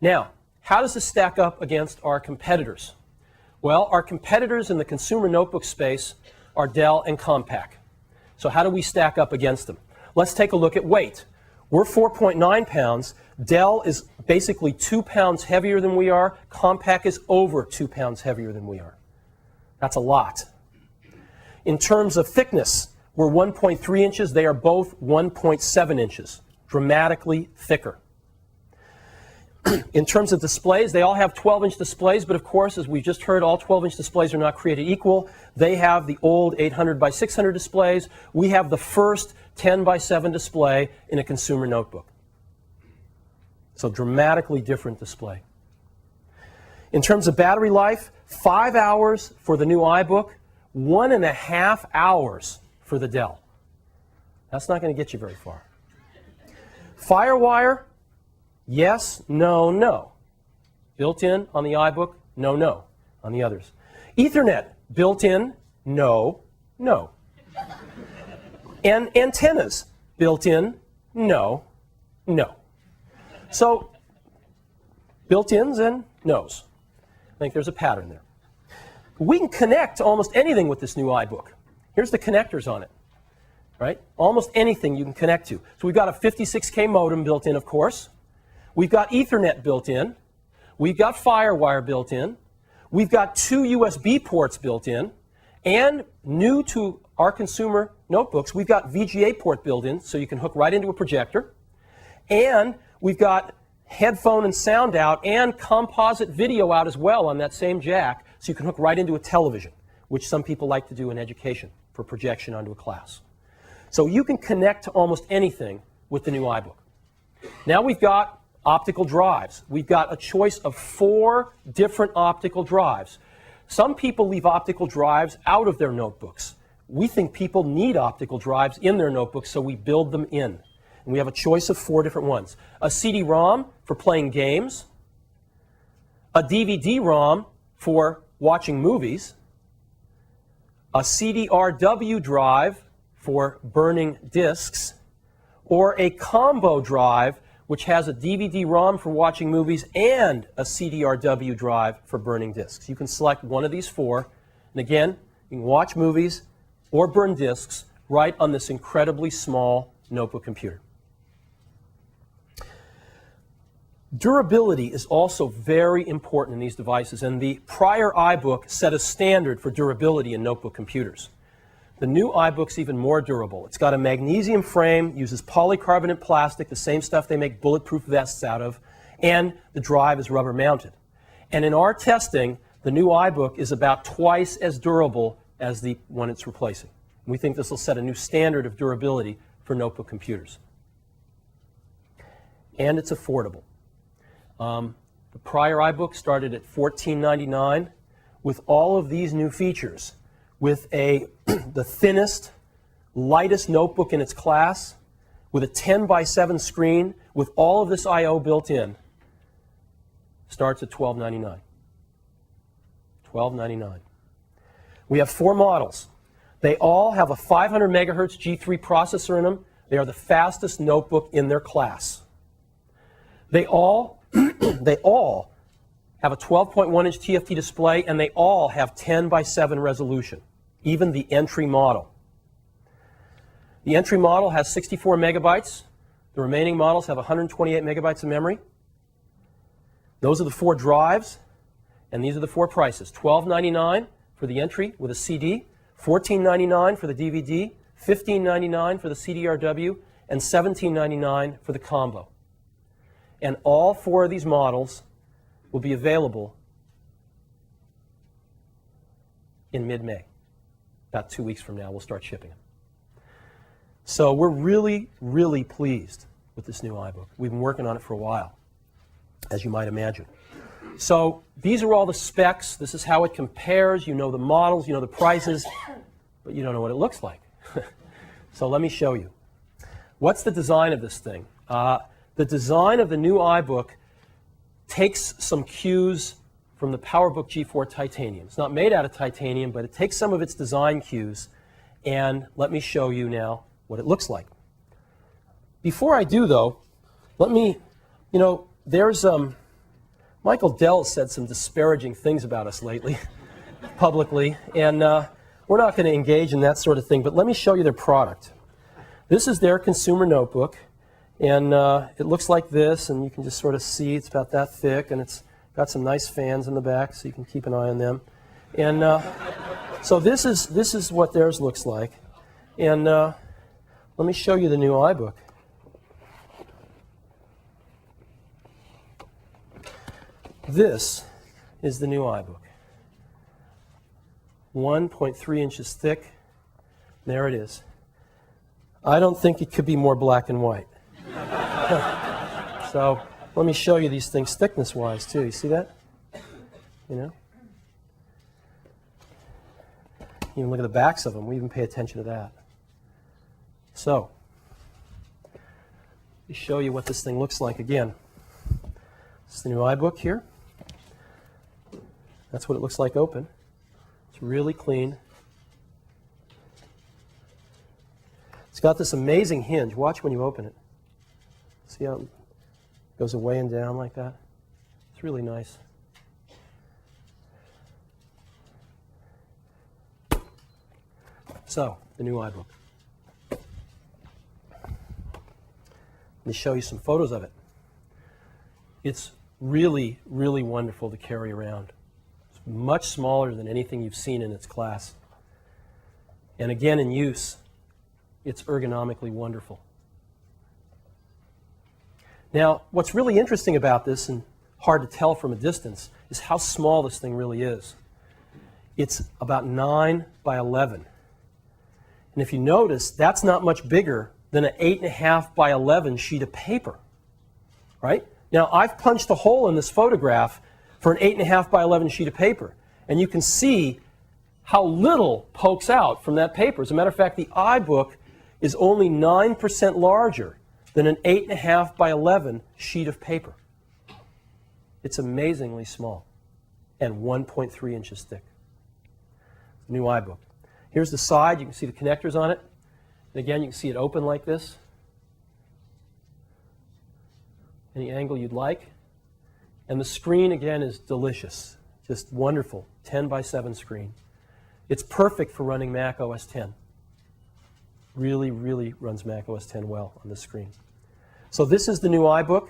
Now, how does this stack up against our competitors? Well, our competitors in the consumer notebook space are Dell and Compaq. So how do we stack up against them? Let's take a look at weight. We're 4.9 pounds. Dell is basically 2 pounds heavier than we are. Compaq is over 2 pounds heavier than we are. That's a lot. In terms of thickness, we're 1.3 inches. They are both 1.7 inches, dramatically thicker. In terms of displays, they all have 12-inch displays, but of course, as we've just heard, all 12-inch displays are not created equal. They have the old 800 by 600 displays. We have the first 10 by 7 display in a consumer notebook. So dramatically different display. In terms of battery life, 5 hours for the new iBook, 1.5 hours for the Dell. That's not going to get you very far. FireWire, yes, no, no. Built in on the iBook, no, no on the others. Ethernet, built in, no, no. And antennas, built in, no, no. So, built-ins and no's. I think there's a pattern there. We can connect to almost anything with this new iBook. Here's the connectors on it, right? Almost anything you can connect to. So we've got a 56K modem built in, of course. We've got Ethernet built in. We've got FireWire built in. We've got 2 USB ports built in. And new to our consumer notebooks, we've got VGA port built in, so you can hook right into a projector. And we've got headphone and sound out and composite video out as well on that same jack, so you can hook right into a television, which some people like to do in education for projection onto a class. So you can connect to almost anything with the new iBook. Now we've got optical drives. We've got a choice of 4 different optical drives. Some people leave optical drives out of their notebooks. We think people need optical drives in their notebooks, so we build them in. And we have a choice of 4 different ones. A CD-ROM for playing games, a DVD-ROM for watching movies, a CDRW drive for burning discs, or a combo drive which has a DVD-ROM for watching movies and a CDRW drive for burning discs. You can select one of these 4, and again, you can watch movies or burn discs right on this incredibly small notebook computer. Durability is also very important in these devices, and the prior iBook set a standard for durability in notebook computers. The new iBook's even more durable. It's got a magnesium frame, uses polycarbonate plastic, the same stuff they make bulletproof vests out of, and the drive is rubber mounted. And in our testing, the new iBook is about twice as durable as the one it's replacing. We think this will set a new standard of durability for notebook computers. And it's affordable. The prior iBook started at $14.99 with all of these new features, with the thinnest, lightest notebook in its class, with a 10 by 7 screen, with all of this I/O built in. Starts at $12.99. $12.99. We have 4 models. They all have a 500 megahertz G3 processor in them. They are the fastest notebook in their class. They all have a 12.1-inch TFT display, and they all have 10 by 7 resolution, even the entry model. The entry model has 64 megabytes. The remaining models have 128 megabytes of memory. Those are the 4 drives, and these are the 4 prices. $12.99 for the entry with a CD, $14.99 for the DVD, $15.99 for the CDRW, and $17.99 for the combo. And all 4 of these models will be available in mid-May. About 2 weeks from now, we'll start shipping them. So we're really, really pleased with this new iBook. We've been working on it for a while, as you might imagine. So these are all the specs. This is how it compares. You know the models, you know the prices, but you don't know what it looks like. So let me show you. What's the design of this thing? The design of the new iBook takes some cues from the PowerBook G4 Titanium. It's not made out of titanium, but it takes some of its design cues, and let me show you now what it looks like. Before I do, though, let me, there's Michael Dell said some disparaging things about us lately, publicly, and we're not going to engage in that sort of thing, but let me show you their product. This is their consumer notebook, and it looks like this, and you can just sort of see it's about that thick, and it's got some nice fans in the back, so you can keep an eye on them. And so this is what theirs looks like. And let me show you the new iBook. This is the new iBook. 1.3 inches thick. There it is. I don't think it could be more black and white. So let me show you these things thickness-wise, too. You see that? You know? You can look at the backs of them. We even pay attention to that. So, let me show you what this thing looks like again. This is the new iBook here. That's what it looks like open. It's really clean. It's got this amazing hinge. Watch when you open it. See how it goes away and down like that? It's really nice. So, the new iBook. Let me show you some photos of it. It's really, really wonderful to carry around. It's much smaller than anything you've seen in its class. And again, in use, it's ergonomically wonderful. Now, what's really interesting about this, and hard to tell from a distance, is how small this thing really is. It's about 9 by 11. And if you notice, that's not much bigger than an 8.5 by 11 sheet of paper, right? Now, I've punched a hole in this photograph for an 8.5 by 11 sheet of paper, and you can see how little pokes out from that paper. As a matter of fact, the iBook is only 9% larger than an 8.5 by 11 sheet of paper. It's amazingly small and 1.3 inches thick. New iBook. Here's the side. You can see the connectors on it. And again, you can see it open like this. Any angle you'd like. And the screen, again, is delicious. Just wonderful. 10 by 7 screen. It's perfect for running Mac OS X. Really, really runs Mac OS X well on this screen. So this is the new iBook.